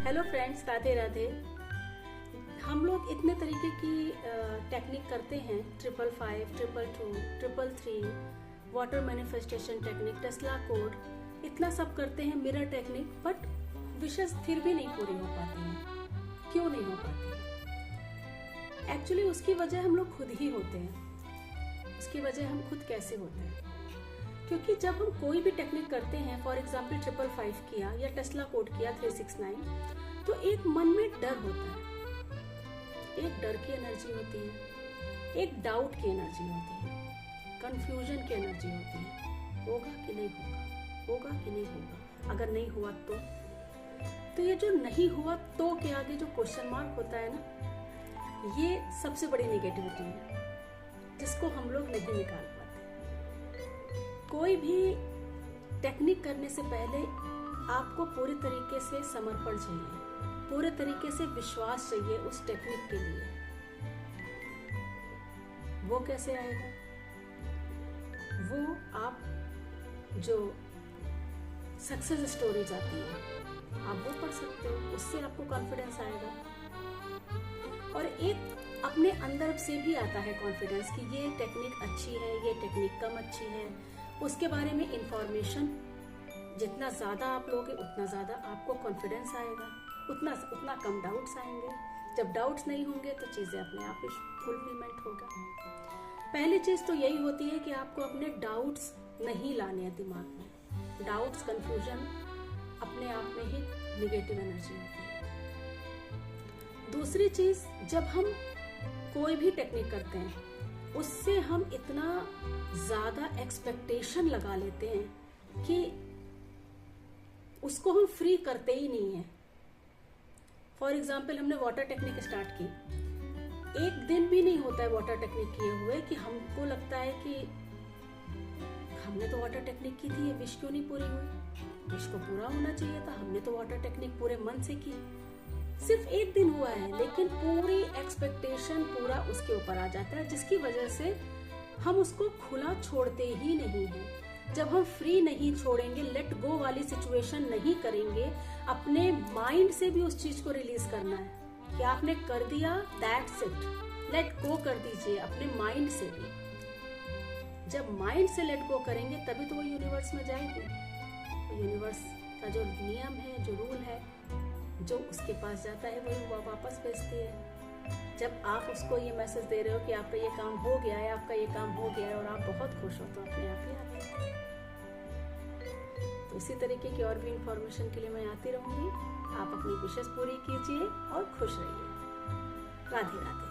Hello friends, Radhe Radhe. हम लोग इतने तरीके की टेक्निक करते हैं, 555, 222, 333, water manifestation technique, Tesla code, इतना सब करते हैं, मिरर टेक्निक, बट विशेष फिर भी नहीं पूरी हो पाती हैं। क्यों नहीं हो पाती है? एक्चुअली उसकी वजह हम लोग खुद ही होते हैं। उसकी वजह हम खुद कैसे होते हैं? क्योंकि जब हम कोई भी टेक्निक करते हैं, फॉर एग्जाम्पल 555 किया या टेस्ला कोड किया 369, तो एक मन में डर होता है, एक डर की एनर्जी होती है, एक डाउट की एनर्जी होती है, कंफ्यूजन की एनर्जी होती है। होगा कि नहीं होगा, होगा कि नहीं होगा, अगर नहीं हुआ तो ये जो नहीं हुआ तो के आगे जो क्वेश्चन मार्क होता है ना, ये सबसे बड़ी नेगेटिविटी है जिसको हम लोग नहीं निकाल पाते। कोई भी टेक्निक करने से पहले आपको पूरी तरीके से समर्पण चाहिए, पूरे तरीके से विश्वास चाहिए उस टेक्निक के लिए। वो कैसे आएगा? वो आप जो सक्सेस स्टोरीज आती है आप वो पढ़ सकते हो, उससे आपको कॉन्फिडेंस आएगा। और एक अपने अंदर से भी आता है कॉन्फिडेंस कि ये टेक्निक अच्छी है, ये टेक्निक कम अच्छी है। उसके बारे में इंफॉर्मेशन जितना ज़्यादा आप लोगे उतना ज़्यादा आपको कॉन्फिडेंस आएगा, उतना कम डाउट्स आएंगे। जब डाउट्स नहीं होंगे तो चीज़ें अपने आप ही फुलफिलमेंट होगा। पहली चीज़ तो यही होती है कि आपको अपने डाउट्स नहीं लाने हैं दिमाग में। डाउट्स, कंफ्यूजन अपने आप में ही नेगेटिव एनर्जी होती है। दूसरी चीज़, जब हम कोई भी टेक्निक करते हैं उससे हम इतना ज़्यादा एक्सपेक्टेशन लगा लेते हैं कि उसको हम फ्री करते ही नहीं है। फॉर एग्जाम्पल, हमने वाटर टेक्निक स्टार्ट की, एक दिन भी नहीं होता है वाटर टेक्निक किए हुए कि हमको लगता है कि हमने तो वाटर टेक्निक की थी, ये विश क्यों नहीं पूरी हुई? विश को पूरा होना चाहिए था, हमने तो वाटर टेक्निक पूरे मन से की। सिर्फ एक दिन हुआ है लेकिन पूरी एक्सपेक्टेशन पूरा उसके ऊपर आ जाता है, जिसकी वजह से हम उसको खुला छोड़ते ही नहीं हैं। जब हम फ्री नहीं छोड़ेंगे, लेट गो वाली सिचुएशन नहीं करेंगे, अपने माइंड से भी उस चीज को रिलीज करना है कि आपने कर दिया, दैट्स इट, लेट गो कर दीजिए अपने माइंड से भी। जब माइंड से लेट गो करेंगे तभी तो वो यूनिवर्स में जाएगी। यूनिवर्स का जो नियम है, जो रूल है, जो उसके पास जाता है वही वो वापस भेजती है। जब आप उसको ये मैसेज दे रहे हो कि आपका ये काम हो गया है, आपका ये काम हो गया है, और आप बहुत खुश हो, तो अपने आप ही आता है। तो इसी तरीके की और भी इंफॉर्मेशन के लिए मैं आती रहूंगी। आप अपनी विशेष पूरी कीजिए और खुश रहिए। राधे राधे।